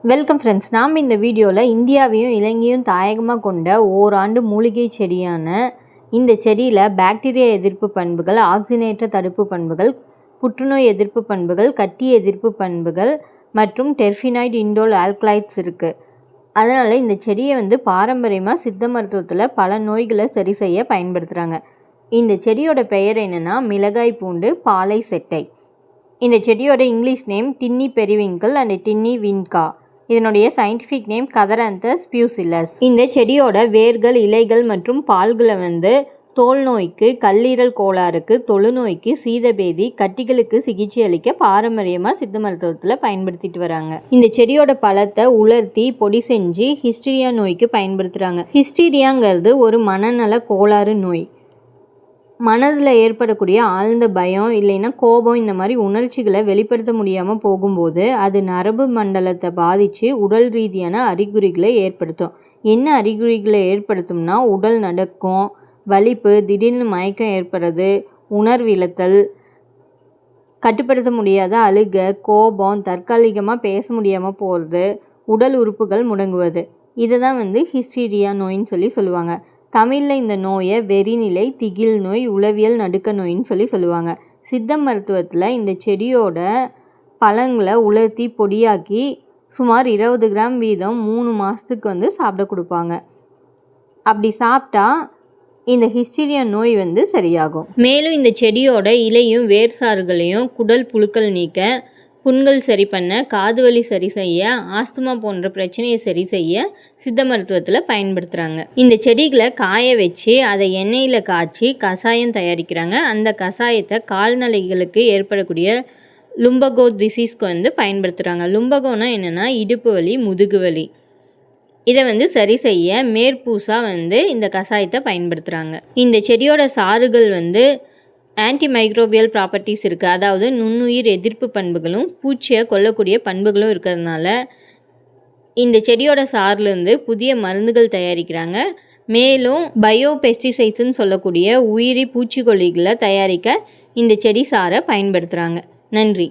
Welcome friends. நாம் இந்த வீடியோவில் இந்தியாவையும் இலங்கையும் தாயகமாக கொண்ட ஓராண்டு மூலிகை செடியான இந்த செடியில் பாக்டீரியா எதிர்ப்பு பண்புகள், ஆக்சிஜனேற்ற தடுப்பு பண்புகள், புற்றுநோய் எதிர்ப்பு பண்புகள், கட்டி எதிர்ப்பு பண்புகள் மற்றும் டெர்ஃபினைடு இண்டோல் ஆல்கலைட்ஸ் இருக்குது. அதனால் இந்த செடியை பாரம்பரியமாக சித்த மருத்துவத்தில் பல நோய்களை சரி செய்ய பயன்படுத்துகிறாங்க. இந்த செடியோட பெயர் என்னென்னா மிளகாய் பூண்டு பாலை செட்டை. இந்த செடியோட English name டின்னி periwinkle and டின்னி vinca. இதனுடைய சயின்டிஃபிக் நேம் கதரந்தஸ் பியூசிலஸ். இந்த செடியோட வேர்கள், இலைகள் மற்றும் பால்களை தோல் நோய்க்கு, கல்லீரல் கோளாறுக்கு, தொழுநோய்க்கு, சீதபேதி, கட்டிகளுக்கு சிகிச்சை அளிக்க பாரம்பரியமாக சித்த மருத்துவத்தில் பயன்படுத்திட்டு வராங்க. இந்த செடியோட பழத்தை உலர்த்தி பொடி செஞ்சு ஹிஸ்டீரியா நோய்க்கு பயன்படுத்துகிறாங்க. ஹிஸ்டீரியாங்கிறது ஒரு மனநல கோளாறு நோய். மனதில் ஏற்படக்கூடிய ஆழ்ந்த பயம் இல்லைன்னா கோபம் இந்த மாதிரி உணர்ச்சிகளை வெளிப்படுத்த முடியாமல் போகும்போது அது நரம்பு மண்டலத்தை பாதித்து உடல் ரீதியான அறிகுறிகளை ஏற்படுத்தும். என்ன அறிகுறிகளை ஏற்படுத்தும்னா உடல் நடுக்கம், வலிப்பு, திடீர்னு மயக்கம் ஏற்படுறது, உணர்விழத்தல், கட்டுப்படுத்த முடியாத அழுகை, கோபம், தற்காலிகமாக பேச முடியாமல் போகிறது, உடல் உறுப்புகள் முடங்குவது. இதை தான் ஹிஸ்டீரியா நோயின்னு சொல்லுவாங்க. தமிழில் இந்த நோயை வெறிநிலை, திகில் நோய், உளவியல் நடுக்க நோயின்னு சொல்லுவாங்க. சித்த மருத்துவத்தில் இந்த செடியோட பழங்களை உலர்த்தி பொடியாக்கி சுமார் 20 கிராம் வீதம் 3 மாதத்துக்கு சாப்பிட கொடுப்பாங்க. அப்படி சாப்பிட்டா இந்த ஹிஸ்டீரியா நோய் சரியாகும். மேலும் இந்த செடியோட இலையும் வேர் சாறுகளையும் குடல் புழுக்கள் நீக்க, புண்கள் சரி பண்ண, காது வலி சரி செய்ய, ஆஸ்துமா போன்ற பிரச்சனையை சரி செய்ய சித்த மருத்துவத்தில் பயன்படுத்துகிறாங்க. இந்த செடிகளை காய வச்சு அதை எண்ணெயில் காய்ச்சி கஷாயம் தயாரிக்கிறாங்க. அந்த கஷாயத்தை கால்நடைகளுக்கு ஏற்படக்கூடிய லும்பகோ டிசீஸ்க்கு பயன்படுத்துகிறாங்க. லும்பகோனா என்னென்னா இடுப்பு வலி, முதுகு வலி. இதை சரி செய்ய மேற்பூசாக இந்த கஷாயத்தை பயன்படுத்துகிறாங்க. இந்த செடியோட சாறுகள் ஆன்டி மைக்ரோபியல் ப்ராப்பர்ட்டிஸ் இருக்குது. அதாவது நுண்ணுயிர் எதிர்ப்பு பண்புகளும் பூச்சியை கொல்லக்கூடிய பண்புகளும் இருக்கிறதுனால இந்த செடியோட சார்லேருந்து புதிய மருந்துகள் தயாரிக்கிறாங்க. மேலும் பயோபெஸ்டிசைட்ஸ்ன்னு சொல்லக்கூடிய உயிரி பூச்சிக்கொல்லிகளை தயாரிக்க இந்த செடி சாரை பயன்படுத்துகிறாங்க. நன்றி.